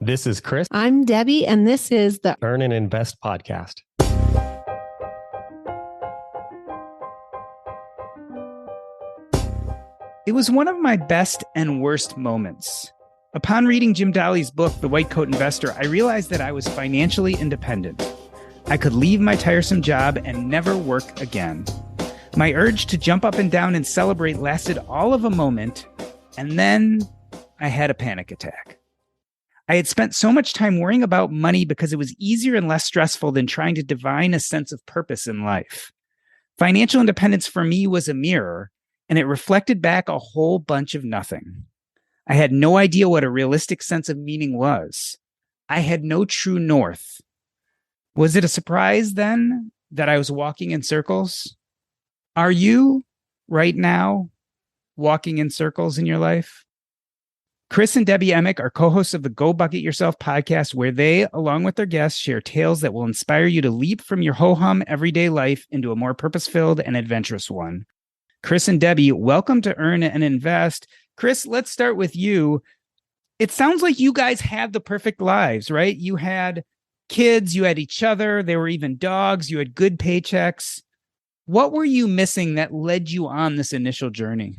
This is Chris. I'm Debbie, and this is the Earn and Invest podcast. It was one of my best and worst moments. Upon reading Jim Dolly's book, The White Coat Investor, I realized that I was financially independent. I could leave my tiresome job and never work again. My urge to jump up and down and celebrate lasted all of a moment, and then I had a panic attack. I had spent so much time worrying about money because it was easier and less stressful than trying to divine a sense of purpose in life. Financial independence for me was a mirror, and it reflected back a whole bunch of nothing. I had no idea what a realistic sense of meaning was. I had no true north. Was it a surprise then that I was walking in circles? Are you, right now, walking in circles in your life? Chris and Debbie Emick are co-hosts of the Go Bucket Yourself podcast, where they, along with their guests, share tales that will inspire you to leap from your ho-hum everyday life into a more purpose-filled and adventurous one. Chris and Debbie, welcome to Earn and Invest. Chris, let's start with you. It sounds like you guys had the perfect lives, right? You had kids, you had each other, there were even dogs, you had good paychecks. What were you missing that led you on this initial journey?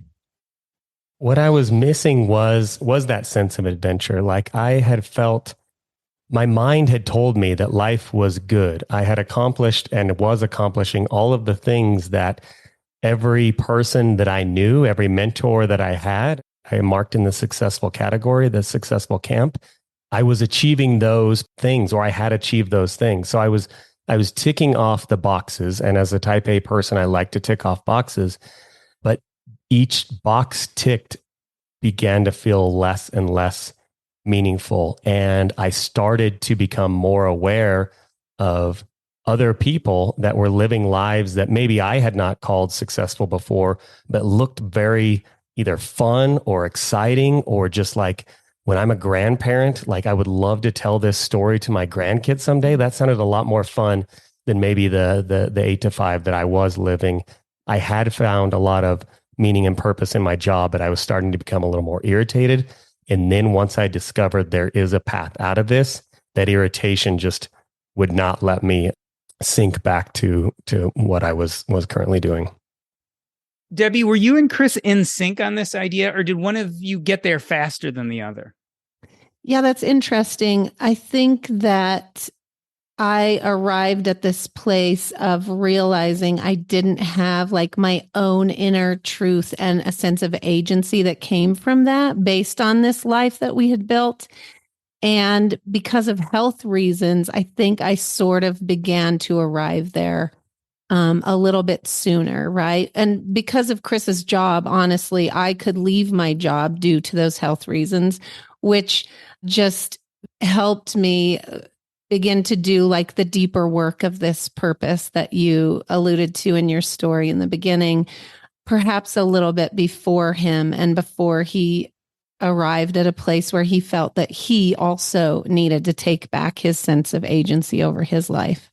What I was missing was that sense of adventure. Like I had felt, my mind had told me that life was good. I had accomplished and was accomplishing all of the things that every person that I knew, every mentor that I had, I marked in the successful category, the successful camp. I was achieving those things, or I had achieved those things. So I was ticking off the boxes. And as a type A person, I like to tick off boxes. But each box ticked began to feel less and less meaningful. And I started to become more aware of other people that were living lives that maybe I had not called successful before, but looked very either fun or exciting, or just like when I'm a grandparent, like I would love to tell this story to my grandkids someday. That sounded a lot more fun than maybe the 8 to 5 that I was living. I had found a lot of meaning and purpose in my job, but I was starting to become a little more irritated. And then once I discovered there is a path out of this, that irritation just would not let me sink back to what I was currently doing. Debbie, were you and Chris in sync on this idea, or did one of you get there faster than the other? Yeah, that's interesting. I think that I arrived at this place of realizing I didn't have like my own inner truth and a sense of agency that came from that based on this life that we had built. And because of health reasons, I think I sort of began to arrive there a little bit sooner, right? And because of Chris's job, honestly, I could leave my job due to those health reasons, which just helped me begin to do like the deeper work of this purpose that you alluded to in your story in the beginning, perhaps a little bit before him and before he arrived at a place where he felt that he also needed to take back his sense of agency over his life.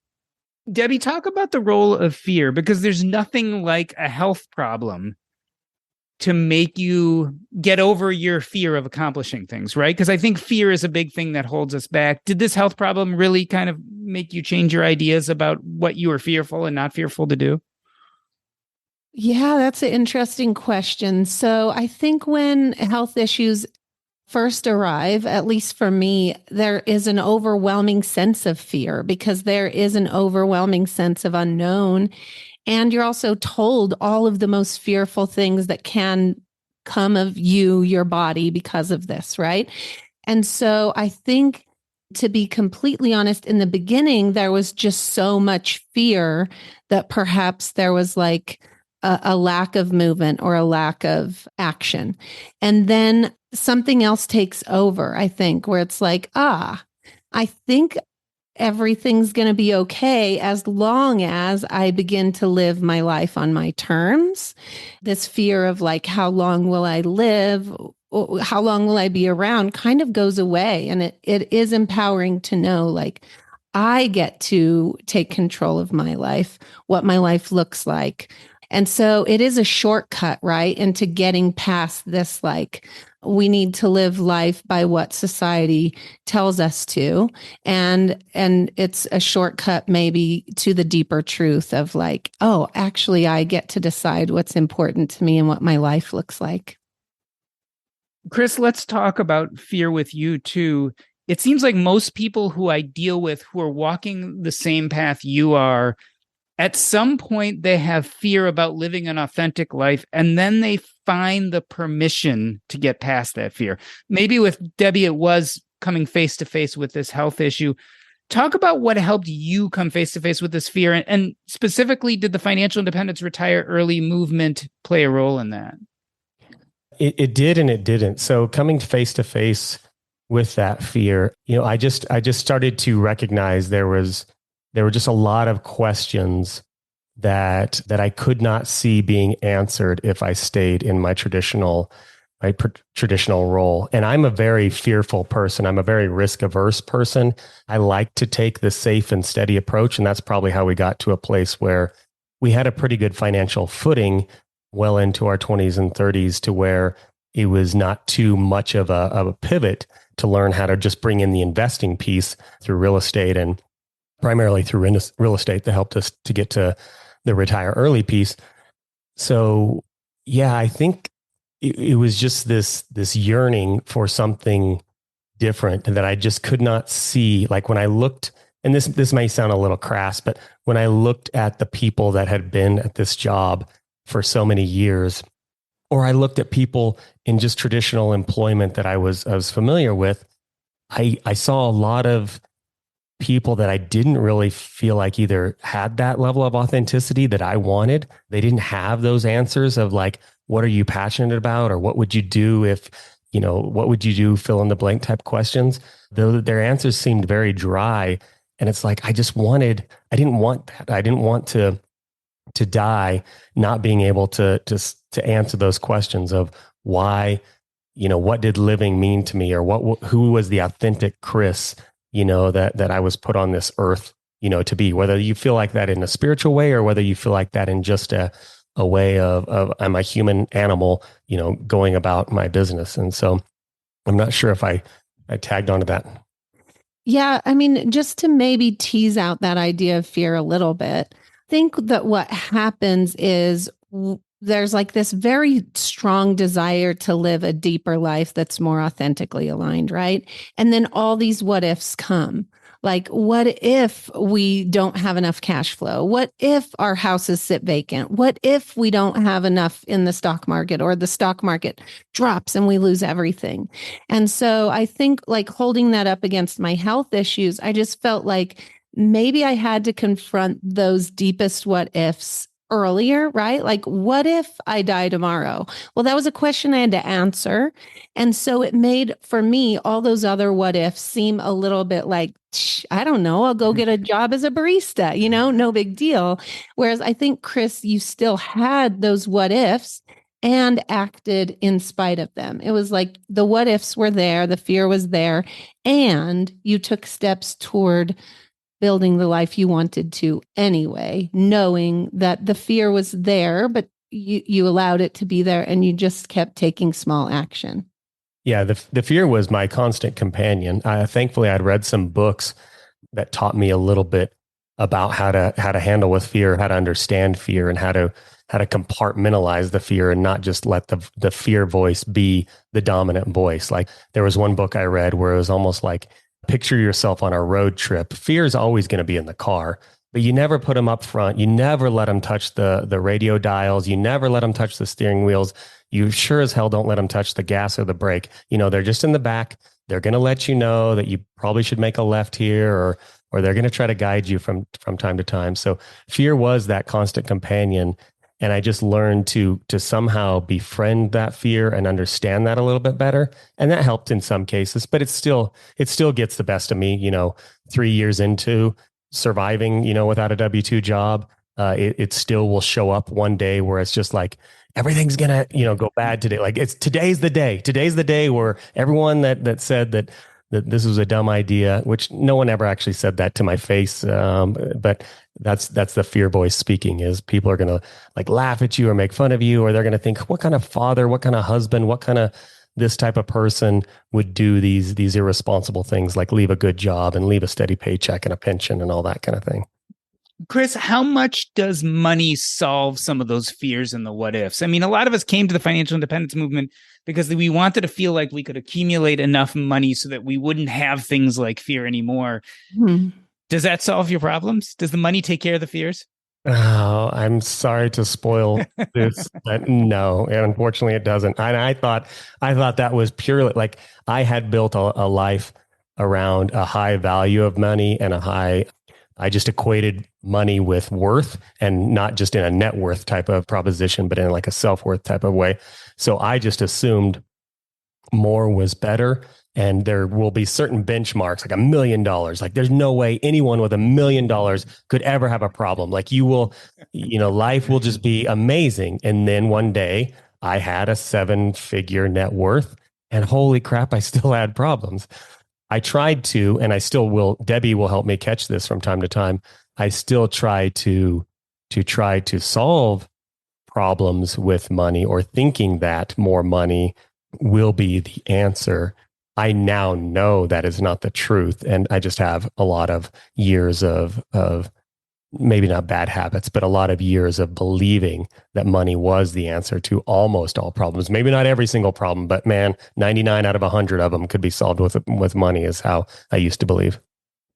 Debbie, talk about the role of fear, because there's nothing like a health problem to make you get over your fear of accomplishing things, right? Because I think fear is a big thing that holds us back. Did this health problem really kind of make you change your ideas about what you were fearful and not fearful to do? Yeah, that's an interesting question. So I think when health issues first arrive, at least for me, there is an overwhelming sense of fear because there is an overwhelming sense of unknown. And you're also told all of the most fearful things that can come of you, your body, because of this, right? And so I think, to be completely honest, in the beginning, there was just so much fear that perhaps there was like a lack of movement or a lack of action. And then something else takes over, I think, where it's like, I think everything's going to be okay as long as I begin to live my life on my terms. This fear of like, how long will I live? How long will I be around kind of goes away. And it is empowering to know, like, I get to take control of my life, what my life looks like. And so it is a shortcut, right, into getting past this, like, we need to live life by what society tells us to. And it's a shortcut maybe to the deeper truth of like, oh, actually I get to decide what's important to me and what my life looks like. Chris, let's talk about fear with you too. It seems like most people who I deal with who are walking the same path you are, at some point they have fear about living an authentic life, and then they find the permission to get past that fear. Maybe with Debbie, it was coming face to face with this health issue. Talk about what helped you come face to face with this fear. And specifically, did the financial independence retire early movement play a role in that? It did and it didn't. So coming face to face with that fear, I just started to recognize there were just a lot of questions that I could not see being answered if I stayed in my traditional role. And I'm a very fearful person. I'm a very risk averse person. I like to take the safe and steady approach. And that's probably how we got to a place where we had a pretty good financial footing well into our 20s and 30s, to where it was not too much of a pivot to learn how to just bring in the investing piece through real estate, and primarily through real estate that helped us to get to the retire early piece. So yeah, I think it was just this yearning for something different that I just could not see. Like when I looked, and this may sound a little crass, but when I looked at the people that had been at this job for so many years, or I looked at people in just traditional employment that I was familiar with, I saw a lot of people that I didn't really feel like either had that level of authenticity that I wanted. They didn't have those answers of like, what are you passionate about? Or what would you do if, what would you do? Fill in the blank type questions. Their answers seemed very dry. And it's like, I didn't want that. I didn't want to die not being able to answer those questions of why, what did living mean to me, or who was the authentic Chris, that I was put on this earth, to be, whether you feel like that in a spiritual way, or whether you feel like that in just a way of I'm a human animal, going about my business. And so I'm not sure if I tagged onto that. Yeah. I mean, just to maybe tease out that idea of fear a little bit, I think that what happens is there's like this very strong desire to live a deeper life that's more authentically aligned, right? And then all these what ifs come. Like, what if we don't have enough cash flow? What if our houses sit vacant? What if we don't have enough in the stock market, or the stock market drops and we lose everything? And so I think, like, holding that up against my health issues, I just felt like maybe I had to confront those deepest what ifs earlier, right? Like, what if I die tomorrow? Well, that was a question I had to answer. And so it made, for me, all those other what ifs seem a little bit like, I don't know, I'll go get a job as a barista, no big deal. Whereas I think, Chris, you still had those what ifs and acted in spite of them. It was like the what ifs were there, the fear was there, and you took steps toward building the life you wanted to anyway, knowing that the fear was there, but you allowed it to be there, and you just kept taking small action. Yeah, the fear was my constant companion. Thankfully, I'd read some books that taught me a little bit about how to handle with fear, how to understand fear, and how to compartmentalize the fear, and not just let the fear voice be the dominant voice. Like, there was one book I read where it was almost like, picture yourself on a road trip. Fear is always going to be in the car, but you never put them up front. You never let them touch the radio dials. You never let them touch the steering wheels. You sure as hell don't let them touch the gas or the brake. They're just in the back. They're going to let you know that you probably should make a left here, or they're going to try to guide you from time to time. So fear was that constant companion. And I just learned to somehow befriend that fear and understand that a little bit better. And that helped in some cases, but it still gets the best of me, 3 years into surviving, without a W-2 job. It still will show up one day where it's just like, everything's going to, go bad today. Like, today's the day where everyone that said that that this was a dumb idea, which no one ever actually said that to my face. But that's the fear voice speaking, is people are going to like laugh at you or make fun of you, or they're going to think, what kind of father, what kind of husband, what kind of this type of person would do these irresponsible things, like leave a good job and leave a steady paycheck and a pension and all that kind of thing. Chris, how much does money solve some of those fears and the what ifs? I mean, a lot of us came to the financial independence movement because we wanted to feel like we could accumulate enough money so that we wouldn't have things like fear anymore. Does that solve your problems? Does the money take care of the fears? Oh, I'm sorry to spoil this, but no, and unfortunately it doesn't. And I thought that was purely like I had built a life around a high value of money and I just equated money with worth, and not just in a net worth type of proposition, but in like a self-worth type of way. So I just assumed more was better. And there will be certain benchmarks, like $1 million. Like there's no way anyone with $1 million could ever have a problem. Like life will just be amazing. And then one day I had a 7-figure net worth, and holy crap, I still had problems. I tried to, and I still will. Debbie will help me catch this from time to time. I still try to solve problems with money, or thinking that more money will be the answer. I now know that is not the truth. And I just have a lot of years of maybe not bad habits, but a lot of years of believing that money was the answer to almost all problems. Maybe not every single problem, but man, 99 out of 100 of them could be solved with money, is how I used to believe.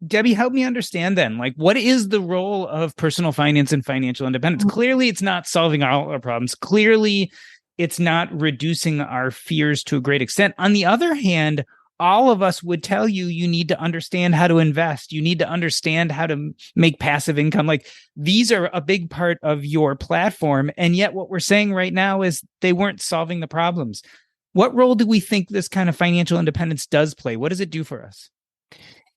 Debbie, help me understand then, like, what is the role of personal finance and financial independence? Clearly, it's not solving all our problems. Clearly, it's not reducing our fears to a great extent. On the other hand, all of us would tell you, you need to understand how to invest. You need to understand how to make passive income. Like, these are a big part of your platform. And yet what we're saying right now is they weren't solving the problems. What role do we think this kind of financial independence does play? What does it do for us?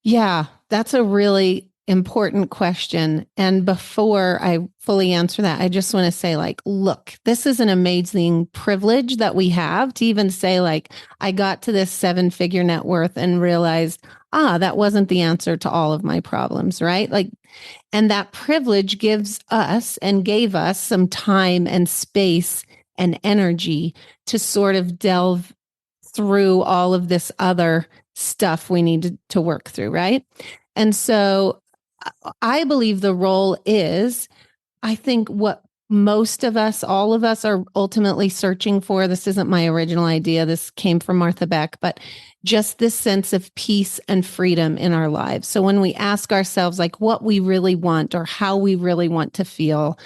Yeah, that's a really important question. And before I fully answer that, I just want to say, like, look, this is an amazing privilege that we have to even say, like, I got to this 7-figure net worth and realized, that wasn't the answer to all of my problems, right? Like, and that privilege gives us and gave us some time and space and energy to sort of delve through all of this other stuff we need to work through, right? And so I believe the role is, I think what most of us, all of us, are ultimately searching for. This isn't my original idea. This came from Martha Beck, but just this sense of peace and freedom in our lives. So when we ask ourselves, like, what we really want or how we really want to feel,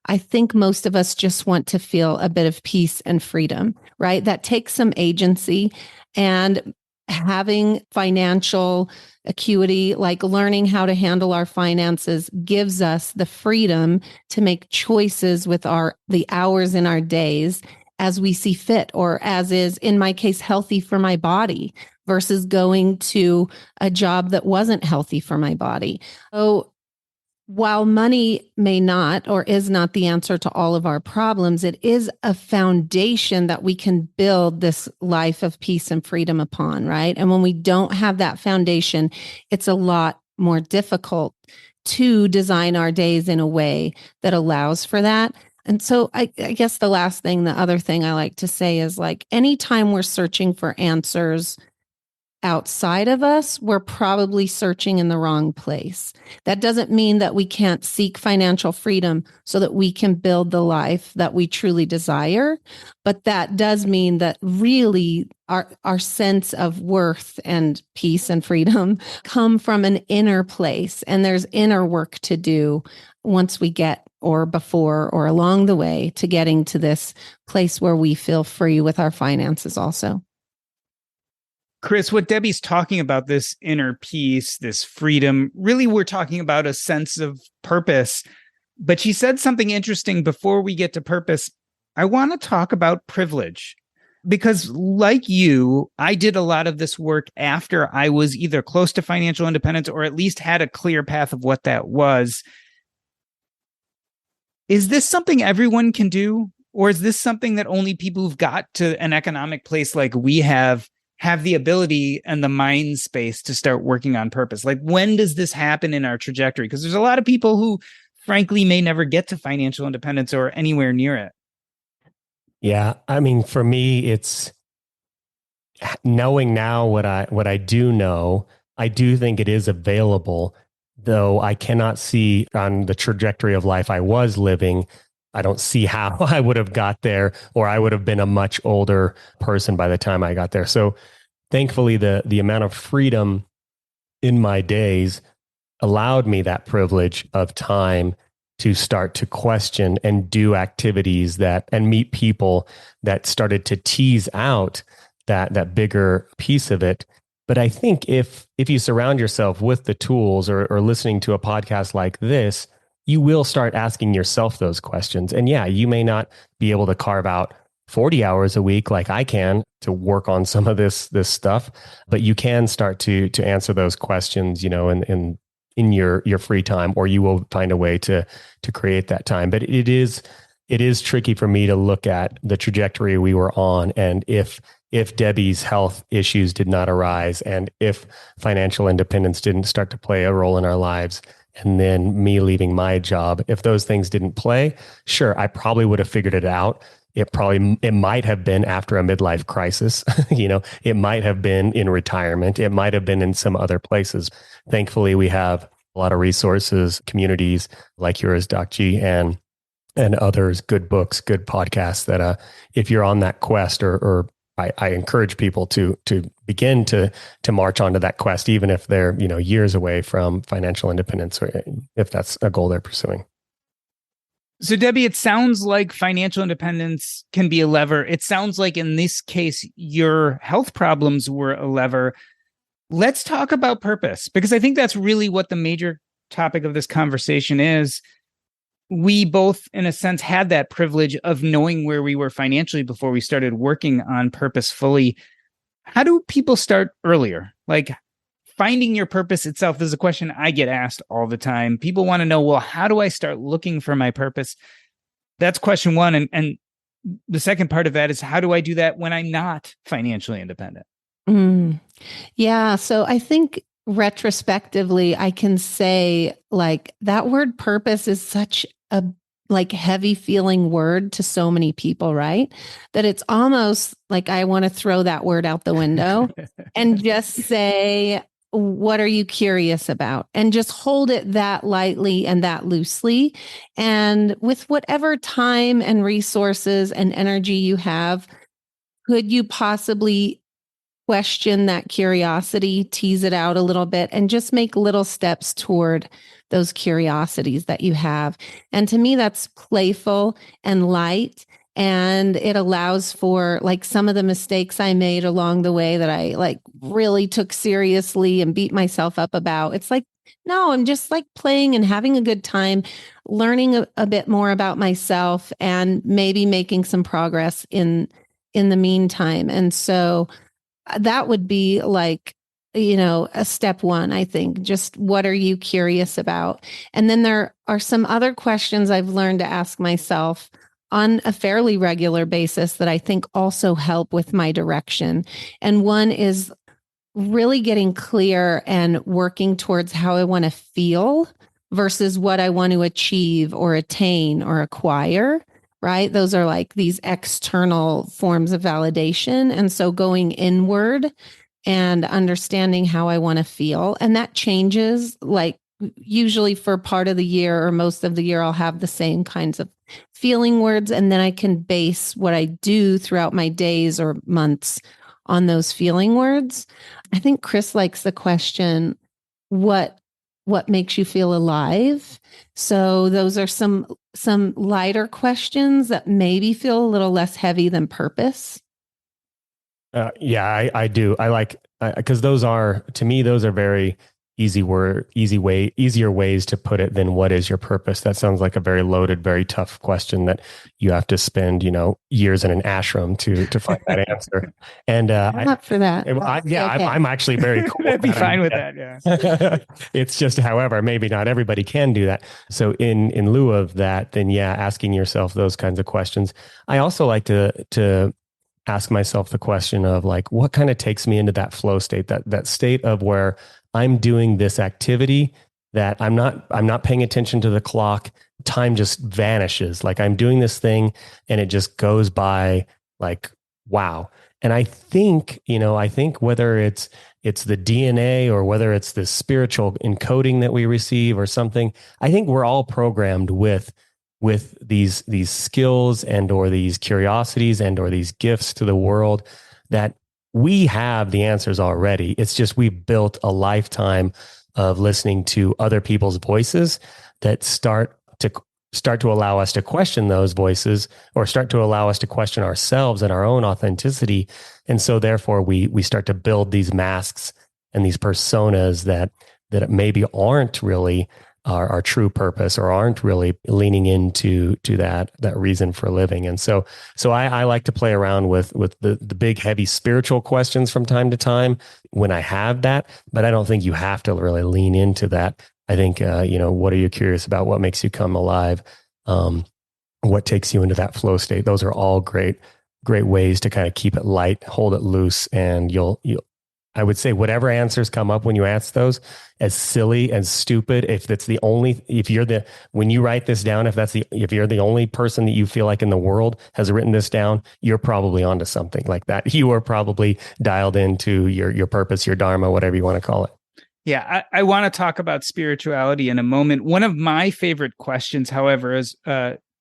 I think most of us just want to feel a bit of peace and freedom, right? That takes some agency, and having financial acuity, like learning how to handle our finances, gives us the freedom to make choices with the hours in our days as we see fit, or as is, in my case, healthy for my body, versus going to a job that wasn't healthy for my body. So while money may not or is not the answer to all of our problems, it is a foundation that we can build this life of peace and freedom upon, right? And when we don't have that foundation, it's a lot more difficult to design our days in a way that allows for that. And so I guess the other thing I like to say is, like, anytime we're searching for answers outside of us, we're probably searching in the wrong place. That doesn't mean that we can't seek financial freedom so that we can build the life that we truly desire. But that does mean that really our sense of worth and peace and freedom come from an inner place. And there's inner work to do once we get, or before, or along the way to getting to this place where we feel free with our finances also. Chris, what Debbie's talking about, this inner peace, this freedom, really we're talking about a sense of purpose. But she said something interesting before we get to purpose. I want to talk about privilege, because like you, I did a lot of this work after I was either close to financial independence or at least had a clear path of what that was. Is this something everyone can do? Or is this something that only people who've got to an economic place like we have have the ability and the mind space to start working on purpose? Like, when does this happen in our trajectory? Because there's a lot of people who, frankly, may never get to financial independence or anywhere near it. Yeah. I mean, for me, it's knowing now what I do know. I do think it is available, though I cannot see on the trajectory of life I was living. I don't see how I would have got there, or I would have been a much older person by the time I got there. So thankfully, the amount of freedom in my days allowed me that privilege of time to start to question and do activities that and meet people that started to tease out that bigger piece of it. But I think if you surround yourself with the tools, or listening to a podcast like this, you will start asking yourself those questions. And yeah, you may not be able to carve out 40 hours a week like I can to work on some of this stuff, but you can start to answer those questions, in your free time, or you will find a way to create that time. But it is tricky for me to look at the trajectory we were on, and if Debbie's health issues did not arise, and if financial independence didn't start to play a role in our lives, and then me leaving my job, if those things didn't play, sure, I probably would have figured it out. It might have been after a midlife crisis. It might have been in retirement. It might have been in some other places. Thankfully, we have a lot of resources, communities like yours, Doc G, and others, good books, good podcasts that if you're on that quest, or I encourage people to begin to march onto that quest, even if they're, years away from financial independence, or if that's a goal they're pursuing. So, Debbie, it sounds like financial independence can be a lever. It sounds like in this case, your health problems were a lever. Let's talk about purpose, because I think that's really what the major topic of this conversation is. We both, in a sense, had that privilege of knowing where we were financially before we started working on purpose fully. How do people start earlier? Like, finding your purpose itself is a question I get asked all the time. People want to know, well, how do I start looking for my purpose? That's question one. And the second part of that is, how do I do that when I'm not financially independent? Yeah. So I think retrospectively, I can say, like, that word purpose is such a heavy feeling word to so many people, right? That it's almost like I want to throw that word out the window and just say, what are you curious about? And just hold it that lightly and that loosely. And with whatever time and resources and energy you have, could you possibly question that curiosity, tease it out a little bit, and just make little steps toward those curiosities that you have? And to me, that's playful and light. And it allows for, like, some of the mistakes I made along the way that I really took seriously and beat myself up about. It's like, no, I'm just playing and having a good time, learning a bit more about myself, and maybe making some progress in the meantime. And so that would be a step one, I think. Just, what are you curious about? And then there are some other questions I've learned to ask myself on a fairly regular basis that I think also help with my direction. And one is really getting clear and working towards how I want to feel versus what I want to achieve or attain or acquire, right? Those are these external forms of validation. And so going inward and understanding how I want to feel. And that changes, usually for part of the year or most of the year, I'll have the same kinds of feeling words. And then I can base what I do throughout my days or months on those feeling words. I think Chris likes the question, what makes you feel alive? So those are some lighter questions that maybe feel a little less heavy than purpose. Yeah, I do. I like, because those are, to me, those are very easier ways to put it than what is your purpose. That sounds like a very loaded, very tough question that you have to spend, years in an ashram to find that answer. And I'm up for that. Okay. I'm actually very cool. I'd be fine with that. Yeah. It's just, however, maybe not everybody can do that. So in lieu of that, then yeah, asking yourself those kinds of questions. I also like to ask myself the question of like, what kind of takes me into that flow state, that state of where I'm doing this activity that I'm not paying attention to the clock. Time just vanishes. Like I'm doing this thing and it just goes by like, wow. And I think whether it's the DNA or whether it's the spiritual encoding that we receive or something, I think we're all programmed with these skills and or these curiosities and or these gifts to the world that we have the answers already. It's just we built a lifetime of listening to other people's voices that start to allow us to question those voices or start to allow us to question ourselves and our own authenticity. And so therefore we start to build these masks and these personas that maybe aren't really our true purpose or aren't really leaning into that reason for living. And so I like to play around with the big heavy spiritual questions from time to time when I have that, but I don't think you have to really lean into that. I think what are you curious about? What makes you come alive? What takes you into that flow state? Those are all great ways to kind of keep it light, hold it loose, and you'll I would say whatever answers come up when you ask those, as silly and stupid, when you write this down, if you're the only person that you feel like in the world has written this down, you're probably onto something like that. You are probably dialed into your purpose, your dharma, whatever you want to call it. Yeah, I want to talk about spirituality in a moment. One of my favorite questions, however, is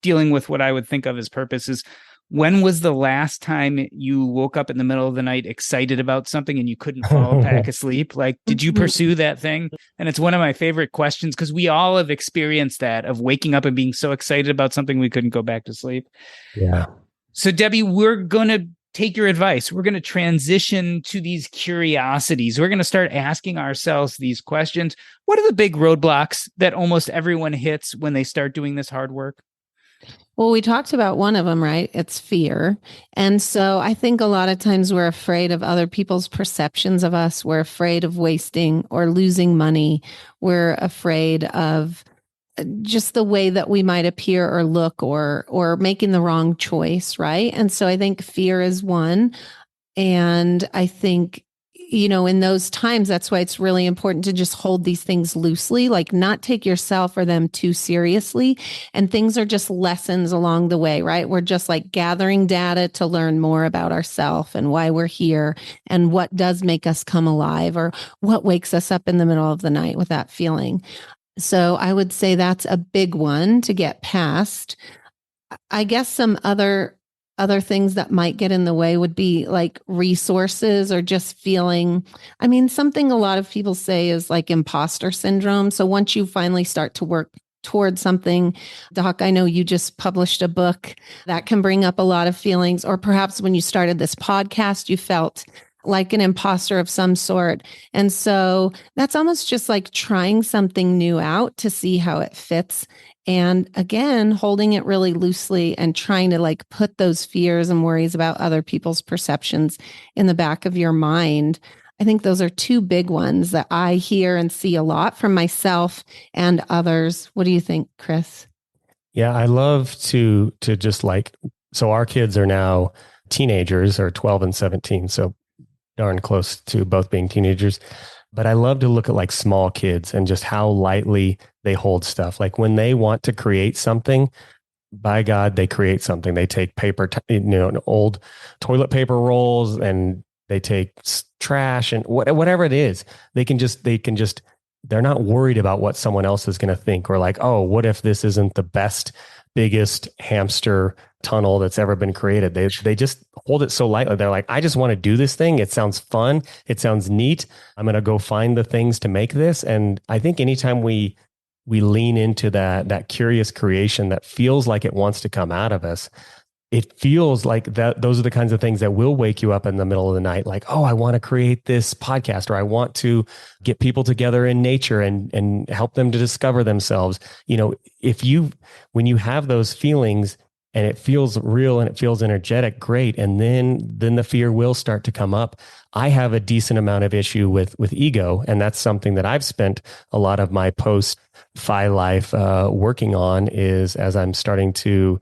dealing with what I would think of as purpose is, when was the last time you woke up in the middle of the night excited about something and you couldn't fall back asleep? Like, did you pursue that thing? And it's one of my favorite questions because we all have experienced that, of waking up and being so excited about something we couldn't go back to sleep. Yeah. So Debbie, we're going to take your advice. We're going to transition to these curiosities. We're going to start asking ourselves these questions. What are the big roadblocks that almost everyone hits when they start doing this hard work? Well, we talked about one of them, right? It's fear. And so I think a lot of times we're afraid of other people's perceptions of us. We're afraid of wasting or losing money. We're afraid of just the way that we might appear or look or making the wrong choice, right? And so I think fear is one. And I think, in those times, that's why it's really important to just hold these things loosely, like not take yourself or them too seriously. And things are just lessons along the way, right? We're just like gathering data to learn more about ourselves and why we're here and what does make us come alive or what wakes us up in the middle of the night with that feeling. So I would say that's a big one to get past. I guess some other things that might get in the way would be like resources or just feeling, something a lot of people say is like imposter syndrome. So once you finally start to work towards something, Doc, I know you just published a book that can bring up a lot of feelings, or perhaps when you started this podcast, you felt like an imposter of some sort. And so that's almost just like trying something new out to see how it fits. And again, holding it really loosely and trying to like put those fears and worries about other people's perceptions in the back of your mind. I think those are two big ones that I hear and see a lot from myself and others. What do you think, Chris? Yeah, I love to just so our kids are now teenagers, or 12 and 17. So darn close to both being teenagers. But I love to look at like small kids and just how lightly they hold stuff. Like when they want to create something, by God, they create something. They take paper, old toilet paper rolls, and they take trash and whatever it is. They're not worried about what someone else is going to think, or like, oh, what if this isn't the best, biggest hamster tunnel that's ever been created. They just hold it so lightly. They're like, I just want to do this thing. It sounds fun. It sounds neat. I'm going to go find the things to make this. And I think anytime we lean into that curious creation that feels like it wants to come out of us, it feels like that those are the kinds of things that will wake you up in the middle of the night. Like, oh, I want to create this podcast, or I want to get people together in nature and help them to discover themselves. When you have those feelings and it feels real and it feels energetic, great. And then the fear will start to come up. I have a decent amount of issue with ego. And that's something that I've spent a lot of my post-FI life working on, is as I'm starting to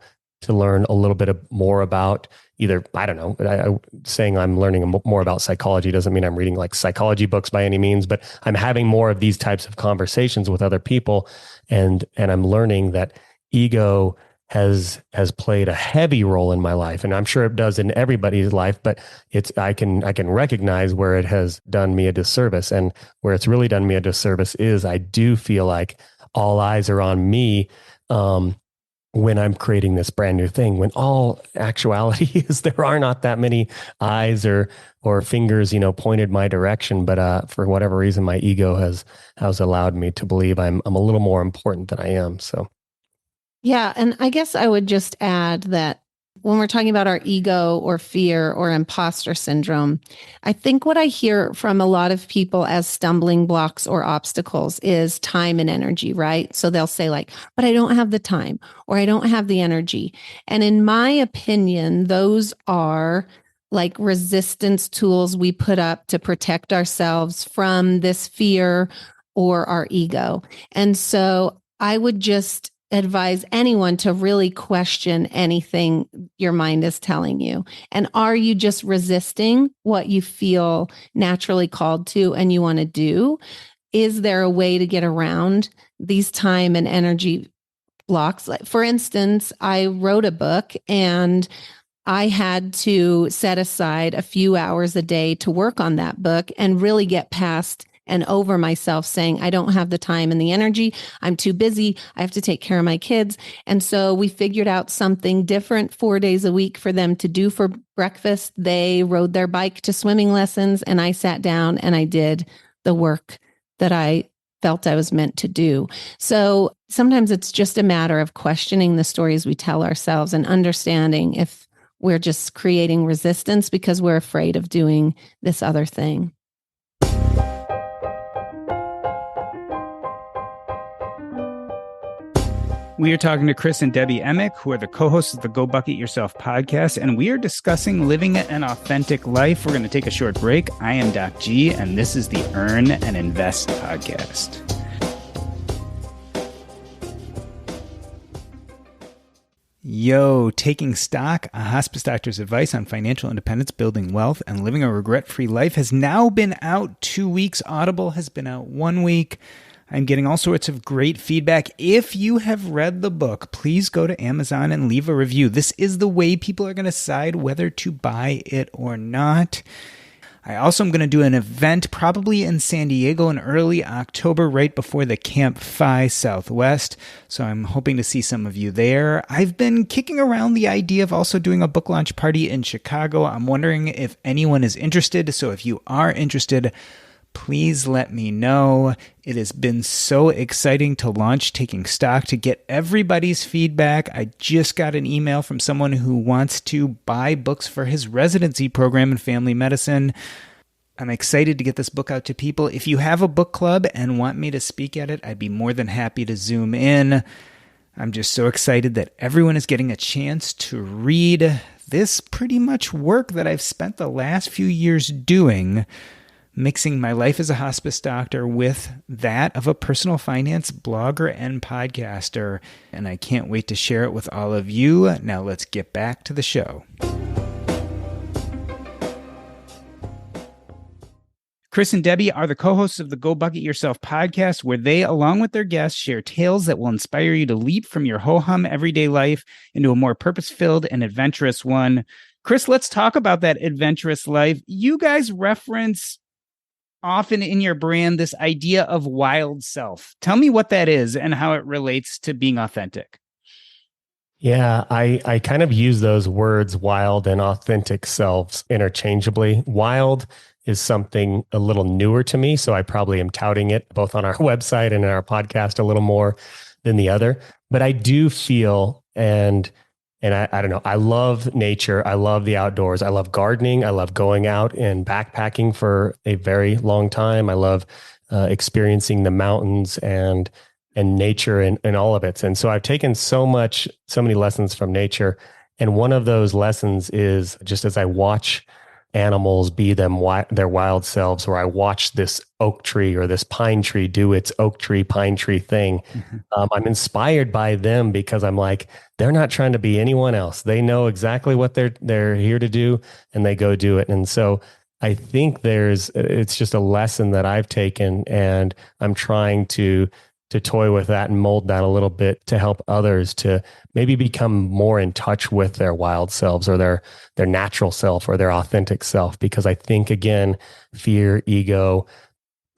learn a little bit more about either, I don't know, saying I'm learning more about psychology doesn't mean I'm reading like psychology books by any means, but I'm having more of these types of conversations with other people. And I'm learning that ego has played a heavy role in my life. And I'm sure it does in everybody's life, but I can recognize where it has done me a disservice. And where it's really done me a disservice is I do feel like all eyes are on me when I'm creating this brand new thing, when all actuality is there are not that many eyes or fingers, pointed my direction. But for whatever reason, my ego has allowed me to believe I'm a little more important than I am. So. Yeah. And I guess I would just add that when we're talking about our ego or fear or imposter syndrome, I think what I hear from a lot of people as stumbling blocks or obstacles is time and energy, right? So they'll say like, but I don't have the time or I don't have the energy. And in my opinion, those are like resistance tools we put up to protect ourselves from this fear or our ego. And so I would just advise anyone to really question anything your mind is telling you. And are you just resisting what you feel naturally called to and you want to do? Is there a way to get around these time and energy blocks? Like, for instance, I wrote a book and I had to set aside a few hours a day to work on that book and really get past and over myself saying, I don't have the time and the energy. I'm too busy. I have to take care of my kids. And so we figured out something different 4 days a week for them to do for breakfast. They rode their bike to swimming lessons and I sat down and I did the work that I felt I was meant to do. So sometimes it's just a matter of questioning the stories we tell ourselves and understanding if we're just creating resistance because we're afraid of doing this other thing. We are talking to Chris and Debbie Emick, who are the co-hosts of the Go Bucket Yourself podcast, and we are discussing living an authentic life. We're going to take a short break. I am Doc G, and this is the Earn and Invest podcast. Yo, Taking Stock, a hospice doctor's advice on financial independence, building wealth, and living a regret-free life has now been out 2 weeks. Audible has been out 1 week. I'm getting all sorts of great feedback. If you have read the book, please go to Amazon and leave a review. This is the way people are going to decide whether to buy it or not. I also am going to do an event probably in San Diego in early October, right before the Camp Phi Southwest. So I'm hoping to see some of you there. I've been kicking around the idea of also doing a book launch party in Chicago. I'm wondering if anyone is interested. So if you are interested, please let me know. It has been so exciting to launch Taking Stock, to get everybody's feedback. I just got an email from someone who wants to buy books for his residency program in family medicine. I'm excited to get this book out to people. If you have a book club and want me to speak at it, I'd be more than happy to Zoom in. I'm just so excited that everyone is getting a chance to read this pretty much work that I've spent the last few years doing, mixing my life as a hospice doctor with that of a personal finance blogger and podcaster. And I can't wait to share it with all of you. Now let's get back to the show. Chris and Debbie are the co-hosts of the Go Bucket Yourself podcast, where they, along with their guests, share tales that will inspire you to leap from your ho-hum everyday life into a more purpose-filled and adventurous one. Chris, let's talk about that adventurous life. You guys reference often in your brand this idea of wild self. Tell me what that is and how it relates to being authentic. Yeah, I kind of use those words, wild and authentic selves, interchangeably. Wild is something a little newer to me, so I probably am touting it both on our website and in our podcast a little more than the other. But I do feel, and I don't know, I love nature. I love the outdoors. I love gardening. I love going out and backpacking for a very long time. I love experiencing the mountains and nature and all of it. And so I've taken so many lessons from nature. And one of those lessons is just as I watch animals be their wild selves, or I watch this oak tree or this pine tree do its oak tree, pine tree thing. I'm inspired by them because I'm like, they're not trying to be anyone else. They know exactly what they're here to do, and they go do it. And so I think it's just a lesson that I've taken, and I'm trying to toy with that and mold that a little bit to help others to maybe become more in touch with their wild selves, or their natural self, or their authentic self. Because I think, again, fear, ego,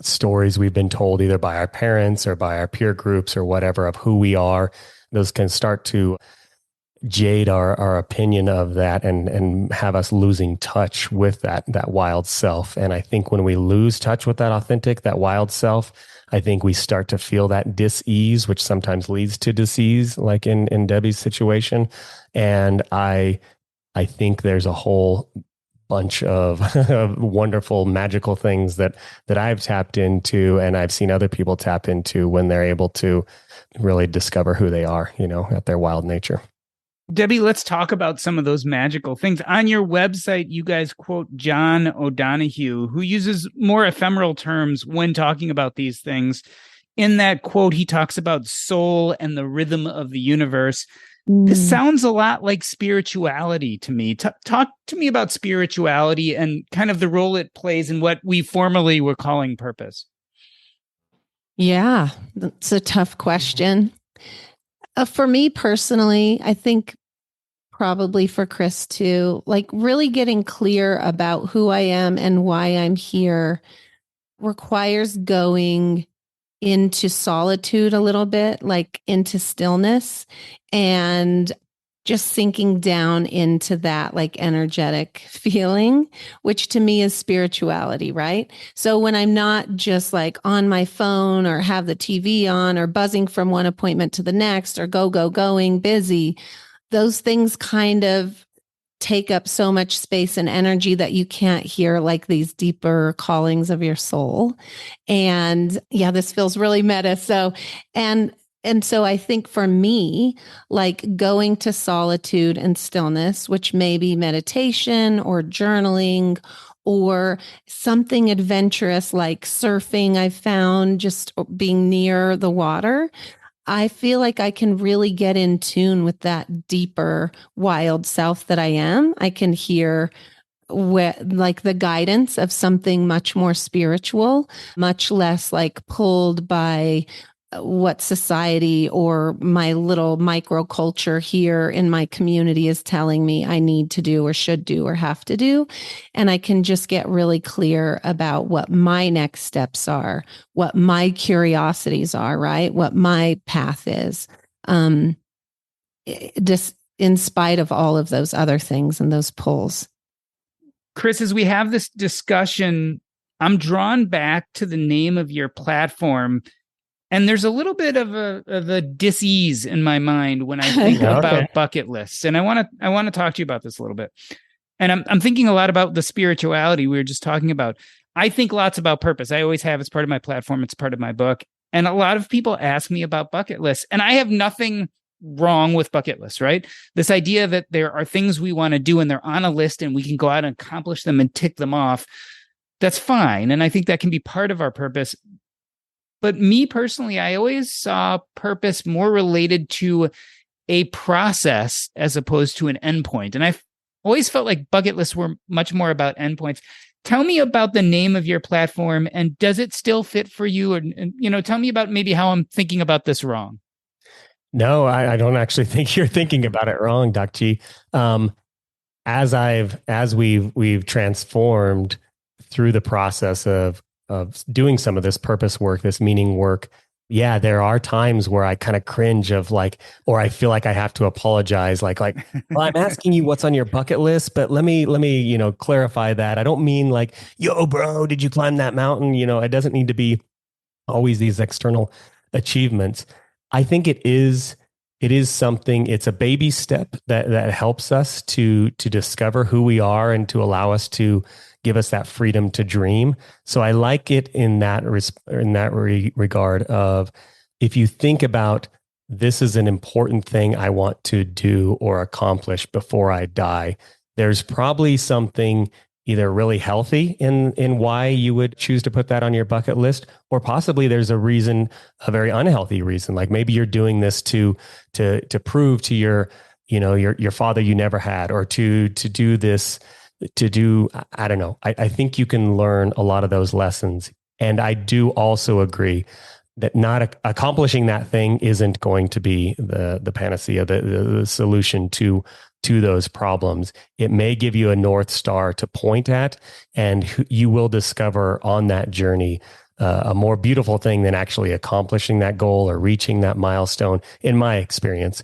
stories we've been told either by our parents or by our peer groups or whatever of who we are, those can start to jade our opinion of that, and have us losing touch with that wild self. And I think when we lose touch with that authentic, that wild self, I think we start to feel that dis-ease, which sometimes leads to disease, like in Debbie's situation. And I think there's a whole bunch of wonderful, magical things that I've tapped into, and I've seen other people tap into when they're able to really discover who they are, at their wild nature. Debbie, let's talk about some of those magical things. On your website, you guys quote John O'Donohue, who uses more ephemeral terms when talking about these things. In that quote, he talks about soul and the rhythm of the universe. This sounds a lot like spirituality to me. Talk to me about spirituality and kind of the role it plays in what we formerly were calling purpose. Yeah, that's a tough question. For me personally, I think probably for Chris too, like really getting clear about who I am and why I'm here requires going into solitude a little bit, like into stillness, and just sinking down into that like energetic feeling, which to me is spirituality, right? So when I'm not just like on my phone or have the TV on or buzzing from one appointment to the next or going busy, those things kind of take up so much space and energy that you can't hear like these deeper callings of your soul. And yeah, this feels really meta. So, and so I think for me, like going to solitude and stillness, which may be meditation or journaling or something adventurous like surfing, I've found just being near the water, I feel like I can really get in tune with that deeper wild self that I am. I can hear like the guidance of something much more spiritual, much less like pulled by what society or my little microculture here in my community is telling me I need to do or should do or have to do. And I can just get really clear about what my next steps are, what my curiosities are, right? What my path is. Just in spite of all of those other things and those pulls. Chris, as we have this discussion, I'm drawn back to the name of your platform. And there's a little bit of a dis-ease in my mind when I think about bucket lists. And I want to talk to you about this a little bit. And I'm thinking a lot about the spirituality we were just talking about. I think lots about purpose. I always have. It's part of my platform. It's part of my book. And a lot of people ask me about bucket lists. And I have nothing wrong with bucket lists, right? This idea that there are things we want to do and they're on a list and we can go out and accomplish them and tick them off. That's fine. And I think that can be part of our purpose. But me personally, I always saw purpose more related to a process as opposed to an endpoint. And I've always felt like bucket lists were much more about endpoints. Tell me about the name of your platform, and does it still fit for you? And tell me about maybe how I'm thinking about this wrong. No, I don't actually think you're thinking about it wrong, Doc G. As we've transformed through the process of doing some of this purpose work, this meaning work, yeah, there are times where I kind of cringe of like, or I feel like I have to apologize, like, well, I'm asking you what's on your bucket list, but let me, clarify that. I don't mean like, yo, bro, did you climb that mountain? It doesn't need to be always these external achievements. I think it is something, it's a baby step that helps us to discover who we are and to allow us to give us that freedom to dream. So I like it in that regard of, if you think about, this is an important thing I want to do or accomplish before I die, there's probably something either really healthy in why you would choose to put that on your bucket list, or possibly there's a reason, a very unhealthy reason. Like maybe you're doing this to prove to your, your father you never had, or to do this, I don't know. I think you can learn a lot of those lessons. And I do also agree that not accomplishing that thing isn't going to be the panacea, the solution to those problems. It may give you a North Star to point at, and you will discover on that journey a more beautiful thing than actually accomplishing that goal or reaching that milestone, in my experience.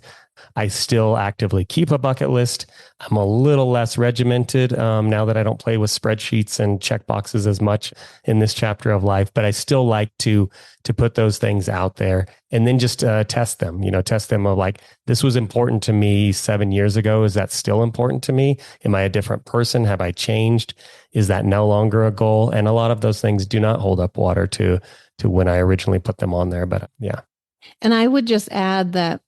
I still actively keep a bucket list. I'm a little less regimented now that I don't play with spreadsheets and check boxes as much in this chapter of life, but I still like to put those things out there and then just test them, test them of like, this was important to me 7 years ago. Is that still important to me? Am I a different person? Have I changed? Is that no longer a goal? And a lot of those things do not hold up water to when I originally put them on there, but yeah. And I would just add that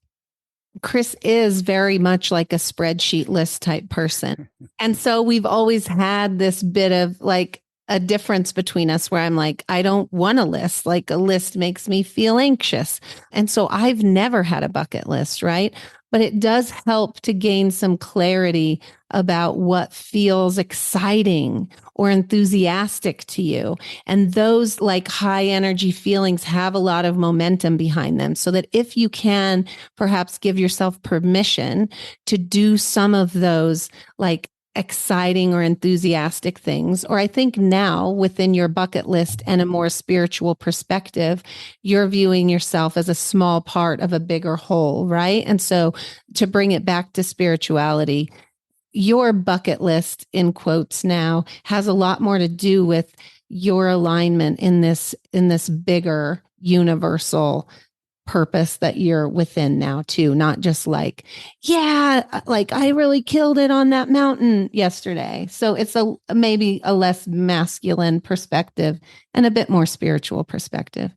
Chris is very much like a spreadsheet list type person. And so we've always had this bit of like a difference between us where I'm like, I don't want a list. Like a list makes me feel anxious. And so I've never had a bucket list, right? But it does help to gain some clarity about what feels exciting or enthusiastic to you. And those like high energy feelings have a lot of momentum behind them, so that if you can perhaps give yourself permission to do some of those like exciting or enthusiastic things, or I think now within your bucket list and a more spiritual perspective, you're viewing yourself as a small part of a bigger whole, right? And so to bring it back to spirituality, your bucket list, in quotes now, has a lot more to do with your alignment in this bigger universal purpose that you're within now too, not just like, yeah, like I really killed it on that mountain yesterday. So it's maybe a less masculine perspective and a bit more spiritual perspective.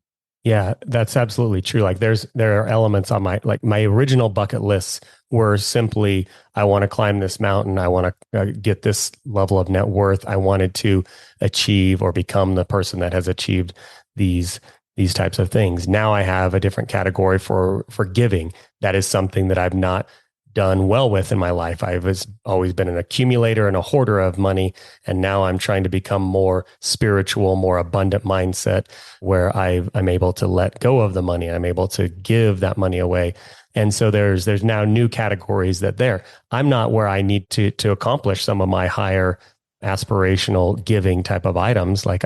Yeah, that's absolutely true. Like there are elements on my original bucket lists were simply, I want to climb this mountain. I want to get this level of net worth. I wanted to achieve or become the person that has achieved these types of things. Now I have a different category for giving. That is something that I've not done well with in my life. I've always been an accumulator and a hoarder of money. And now I'm trying to become more spiritual, more abundant mindset where I'm able to let go of the money. I'm able to give that money away. And so there's now new categories that I'm not where I need to accomplish some of my higher aspirational giving type of items. Like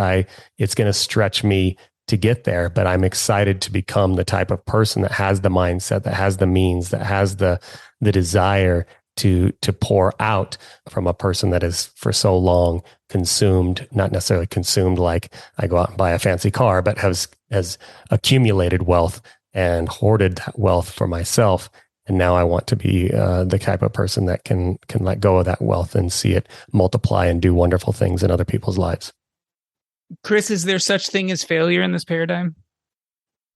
it's going to stretch me to get there, but I'm excited to become the type of person that has the mindset, that has the means, that has the desire to pour out from a person that is for so long consumed, not necessarily consumed like I go out and buy a fancy car, but has accumulated wealth and hoarded wealth for myself. And now I want to be the type of person that can let go of that wealth and see it multiply and do wonderful things in other people's lives. Chris, is there such thing as failure in this paradigm?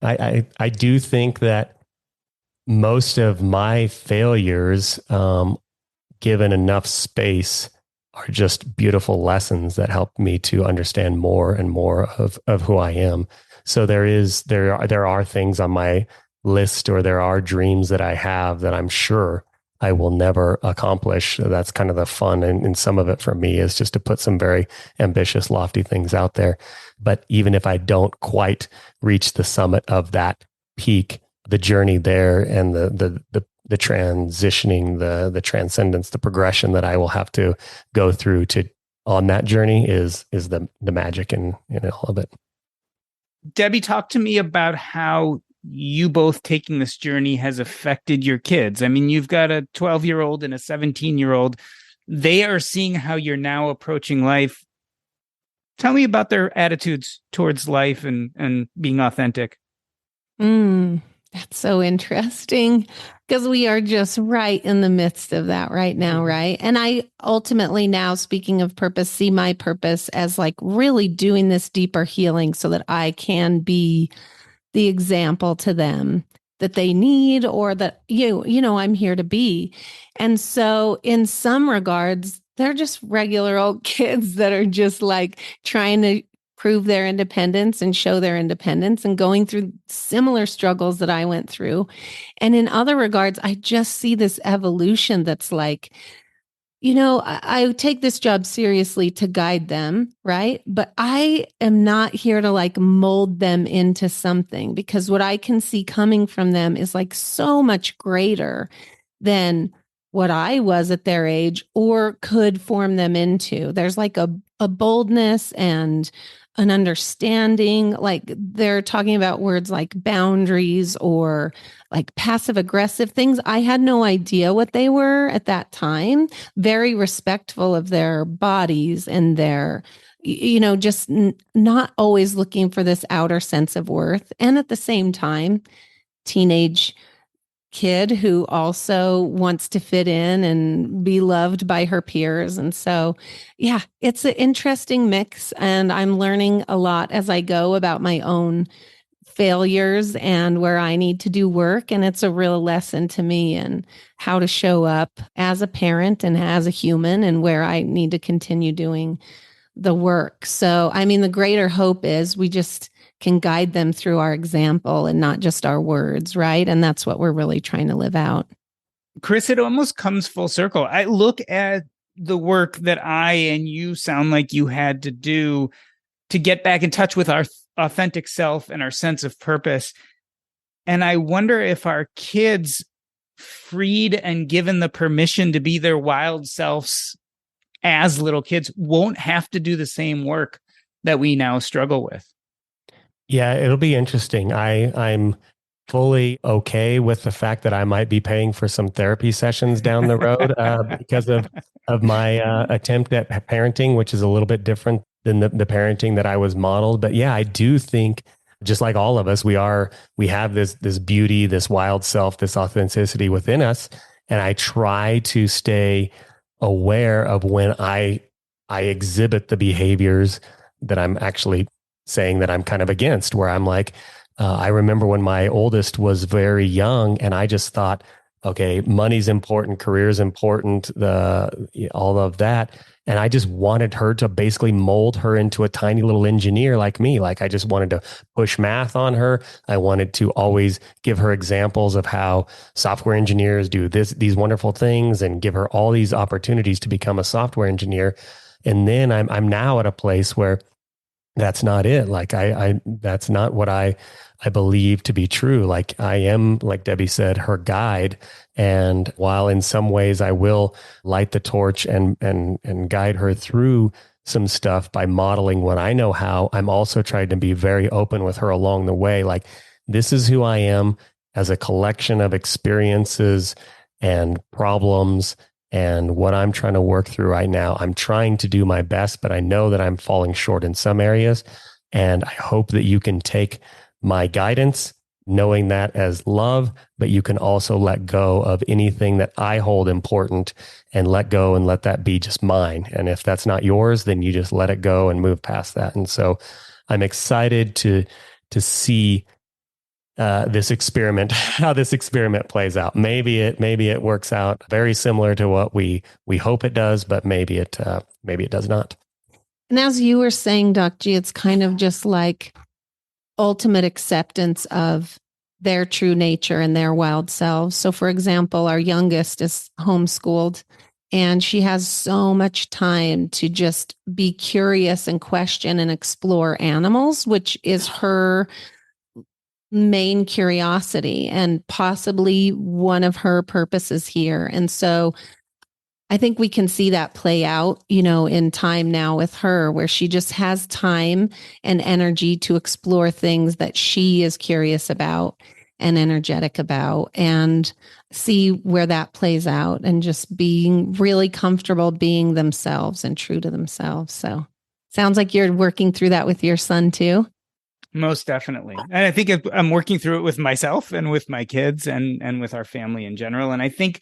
I do think that most of my failures, given enough space, are just beautiful lessons that help me to understand more and more of who I am. So there are things on my list, or there are dreams that I have that I'm sure I will never accomplish. That's kind of the fun. And some of it for me is just to put some very ambitious, lofty things out there. But even if I don't quite reach the summit of that peak, the journey there and the transitioning, the transcendence, the progression that I will have to go through on that journey is the magic in all of it. Debbie, talk to me about how you both taking this journey has affected your kids. I mean, you've got a 12-year-old and a 17-year-old. They are seeing how you're now approaching life. Tell me about their attitudes towards life and being authentic. That's so interesting, because we are just right in the midst of that right now, right? And I ultimately now, speaking of purpose, see my purpose as like really doing this deeper healing so that I can be the example to them that they need, or that, I'm here to be. And so in some regards, They're just regular old kids that are just like trying to prove their independence and show their independence and going through similar struggles that I went through. And in other regards, I just see this evolution that's like, I take this job seriously to guide them, right? But I am not here to like mold them into something, because what I can see coming from them is like so much greater than what I was at their age or could form them into. There's like a boldness and an understanding. Like they're talking about words like boundaries or like passive aggressive things. I had no idea what they were at that time. Very respectful of their bodies and their, just not always looking for this outer sense of worth. And at the same time, teenage kid who also wants to fit in and be loved by her peers. And so, yeah, it's an interesting mix. And I'm learning a lot as I go about my own failures and where I need to do work. And it's a real lesson to me in how to show up as a parent and as a human and where I need to continue doing the work. So, I mean, the greater hope is we just can guide them through our example and not just our words, right? And that's what we're really trying to live out. Chris, it almost comes full circle. I look at the work that I and you sound like you had to do to get back in touch with our authentic self and our sense of purpose. And I wonder if our kids, freed and given the permission to be their wild selves as little kids, won't have to do the same work that we now struggle with. Yeah, it'll be interesting. I'm fully okay with the fact that I might be paying for some therapy sessions down the road because of my attempt at parenting, which is a little bit different than the parenting that I was modeled. But yeah, I do think, just like all of us, we have this beauty, this wild self, this authenticity within us, and I try to stay aware of when I exhibit the behaviors that I'm actually saying that I'm kind of against, where I'm like, I remember when my oldest was very young and I just thought, okay, money's important, career's important, all of that. And I just wanted her to basically mold her into a tiny little engineer like me. Like I just wanted to push math on her. I wanted to always give her examples of how software engineers do these wonderful things and give her all these opportunities to become a software engineer. And then I'm now at a place where that's not it. Like that's not what I believe to be true. Like I am, like Debbie said, her guide. And while in some ways I will light the torch and guide her through some stuff by modeling what I know how, I'm also trying to be very open with her along the way. Like this is who I am as a collection of experiences and problems and what I'm trying to work through right now. I'm trying to do my best, but I know that I'm falling short in some areas. And I hope that you can take my guidance, knowing that as love, but you can also let go of anything that I hold important and let go and let that be just mine. And if that's not yours, then you just let it go and move past that. And so I'm excited to see this experiment, how this experiment plays out. Maybe it works out very similar to what we hope it does, but maybe it does not. And as you were saying, Doc G, it's kind of just like ultimate acceptance of their true nature and their wild selves. So for example, our youngest is homeschooled and she has so much time to just be curious and question and explore animals, which is her main curiosity and possibly one of her purposes here. And so I think we can see that play out, in time now with her, where she just has time and energy to explore things that she is curious about and energetic about, and see where that plays out, and just being really comfortable being themselves and true to themselves. So sounds like you're working through that with your son too. Most definitely. And I think I'm working through it with myself and with my kids and with our family in general. And I think,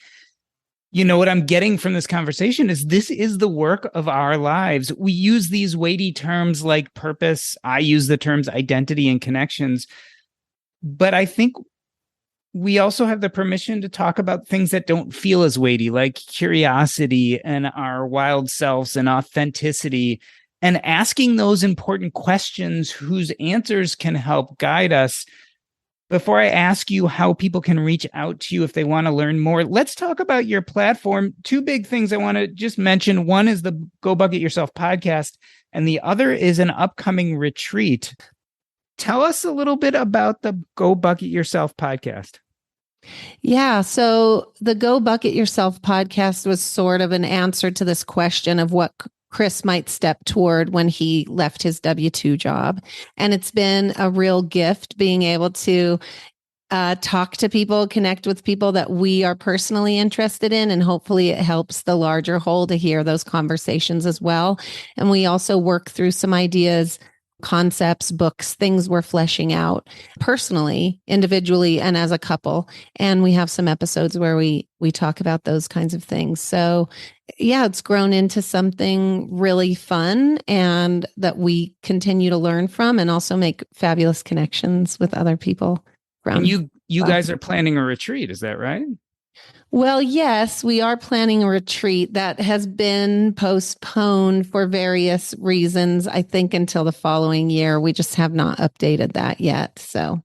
what I'm getting from this conversation is this is the work of our lives. We use these weighty terms like purpose. I use the terms identity and connections. But I think we also have the permission to talk about things that don't feel as weighty, like curiosity and our wild selves and authenticity, and asking those important questions whose answers can help guide us. Before I ask you how people can reach out to you if they want to learn more, let's talk about your platform. Two big things I want to just mention. One is the Go Bucket Yourself podcast, and the other is an upcoming retreat. Tell us a little bit about the Go Bucket Yourself podcast. Yeah. So the Go Bucket Yourself podcast was sort of an answer to this question of what Chris might step toward when he left his W-2 job. And it's been a real gift being able to talk to people, connect with people that we are personally interested in. And hopefully it helps the larger whole to hear those conversations as well. And we also work through some ideas, concepts, books, things we're fleshing out personally, individually, and as a couple. And we have some episodes where we talk about those kinds of things. So yeah, it's grown into something really fun and that we continue to learn from and also make fabulous connections with other people from. And you guys are planning a retreat, is that right? Well, yes, we are planning a retreat that has been postponed for various reasons, I think until the following year. We just have not updated that yet. So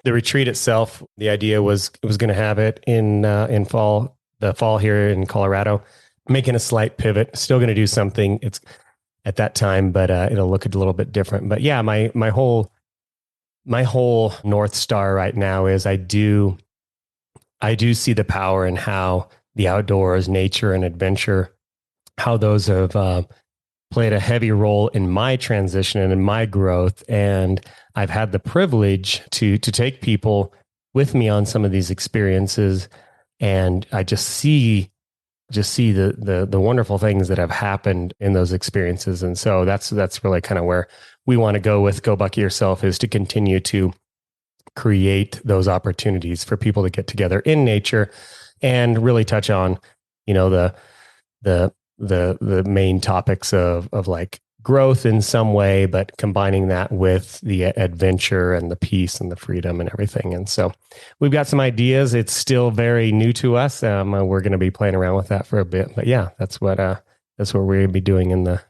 the retreat itself, the idea was going to have it in the fall here in Colorado, making a slight pivot, still going to do something it's at that time, but it'll look a little bit different. But yeah, my whole North Star right now is I do see the power in how the outdoors, nature, and adventure, how those have played a heavy role in my transition and in my growth. And I've had the privilege to take people with me on some of these experiences. And I just see the wonderful things that have happened in those experiences. And so that's really kind of where we want to go with Go Bucket Yourself, is to continue to create those opportunities for people to get together in nature and really touch on, the main topics of like growth in some way, but combining that with the adventure and the peace and the freedom and everything. And so we've got some ideas. It's still very new to us. We're going to be playing around with that for a bit, but yeah, that's what we're going to be doing in the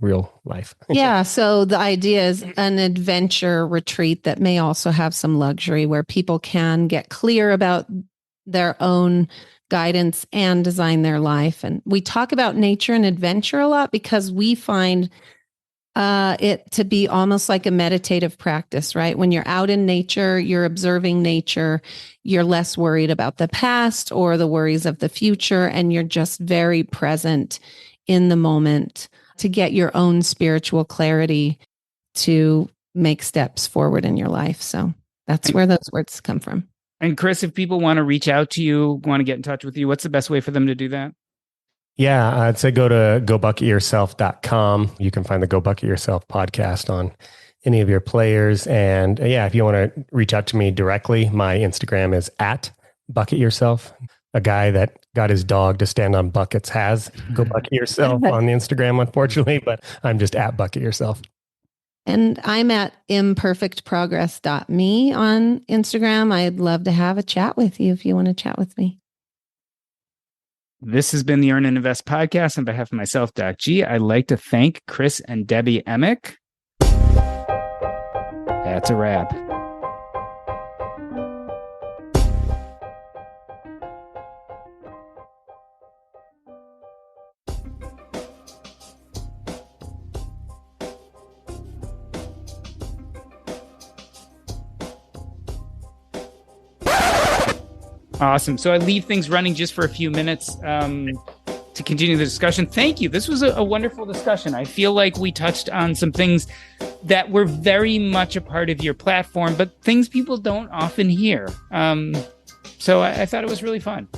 real life. Yeah. So the idea is an adventure retreat that may also have some luxury where people can get clear about their own guidance and design their life. And we talk about nature and adventure a lot because we find it to be almost like a meditative practice, right? When you're out in nature, you're observing nature, you're less worried about the past or the worries of the future, and you're just very present in the moment to get your own spiritual clarity to make steps forward in your life. So that's where those words come from. And Chris, if people want to reach out to you, want to get in touch with you, what's the best way for them to do that? Yeah, I'd say go to gobucketyourself.com. You can find the Go Bucket Yourself podcast on any of your players. And yeah, if you want to reach out to me directly, my Instagram is @bucketyourself. A guy that got his dog to stand on buckets has Go Bucket Yourself on the Instagram, unfortunately, but I'm just @bucketyourself. And I'm at imperfectprogress.me on Instagram. I'd love to have a chat with you if you want to chat with me. This has been the Earn and Invest podcast. On behalf of myself, Doc G, I'd like to thank Chris and Debbie Emick. That's a wrap. Awesome. So I leave things running just for a few minutes to continue the discussion. Thank you. This was a wonderful discussion. I feel like we touched on some things that were very much a part of your platform, but things people don't often hear. So I thought it was really fun.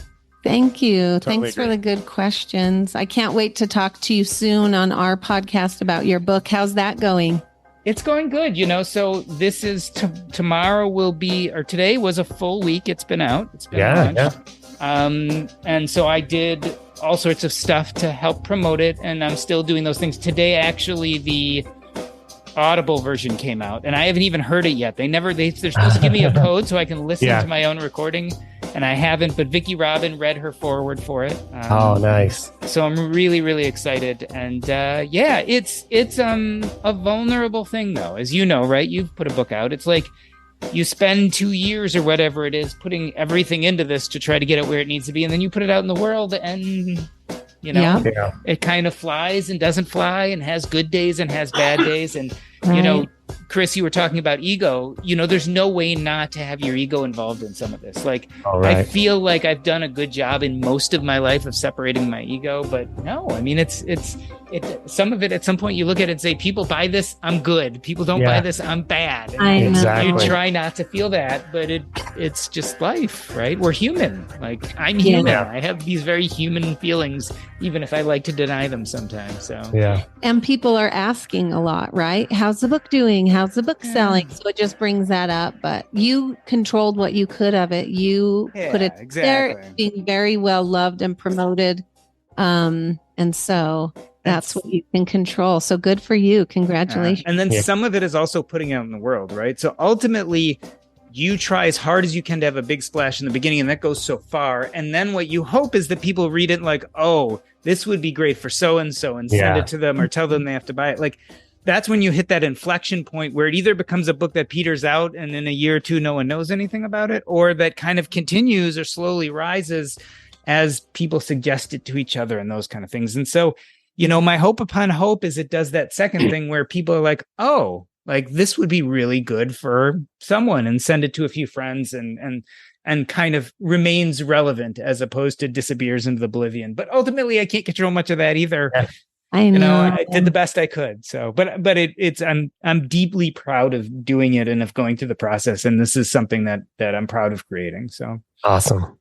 Thank you. Totally Thanks agree. for the good questions. I can't wait to talk to you soon on our podcast about your book. How's that going? It's going good, so this is tomorrow will be, or today was a full week. It's been out. It's been launched. And so I did all sorts of stuff to help promote it, and I'm still doing those things. Today, actually, the Audible version came out, and I haven't even heard it yet. They're supposed to give me a code so I can listen to my own recording, and I haven't, but Vicki Robin read her foreword for it. Oh, nice. So I'm really, really excited. And it's a vulnerable thing, though, as you know, right? You've put a book out. It's like you spend 2 years or whatever it is putting everything into this to try to get it where it needs to be, and then you put it out in the world, and it kind of flies and doesn't fly, and has good days and has bad days. And Chris, you were talking about ego. There's no way not to have your ego involved in some of this. Like, I feel like I've done a good job in most of my life of separating my ego, but no, I mean, it's some of it at some point you look at it and say, people buy this, I'm good. People don't buy this, I'm bad. And Exactly. you try not to feel that, but it's just life, right? We're human. Like, I'm human. I have these very human feelings, even if I like to deny them sometimes. So and people are asking a lot, right? How's the book doing? How's the book selling? So it just brings that up. But you controlled what you could of it. You put it there, being very well loved and promoted. And so that's what you can control. So good for you. Congratulations. And then some of it is also putting out in the world, right? So ultimately, you try as hard as you can to have a big splash in the beginning, and that goes so far. And then what you hope is that people read it like, oh, this would be great for so-and-so, and send it to them or tell them they have to buy it. Like, that's when you hit that inflection point where it either becomes a book that peters out and in a year or two, no one knows anything about it, or that kind of continues or slowly rises as people suggest it to each other and those kind of things. And so, my hope upon hope is it does that second thing where people are like, oh, like this would be really good for someone, and send it to a few friends and kind of remains relevant as opposed to disappears into oblivion. But ultimately, I can't control much of that either. Yeah. I know. I did the best I could. So, but I'm deeply proud of doing it and of going through the process. And this is something that I'm proud of creating. So awesome.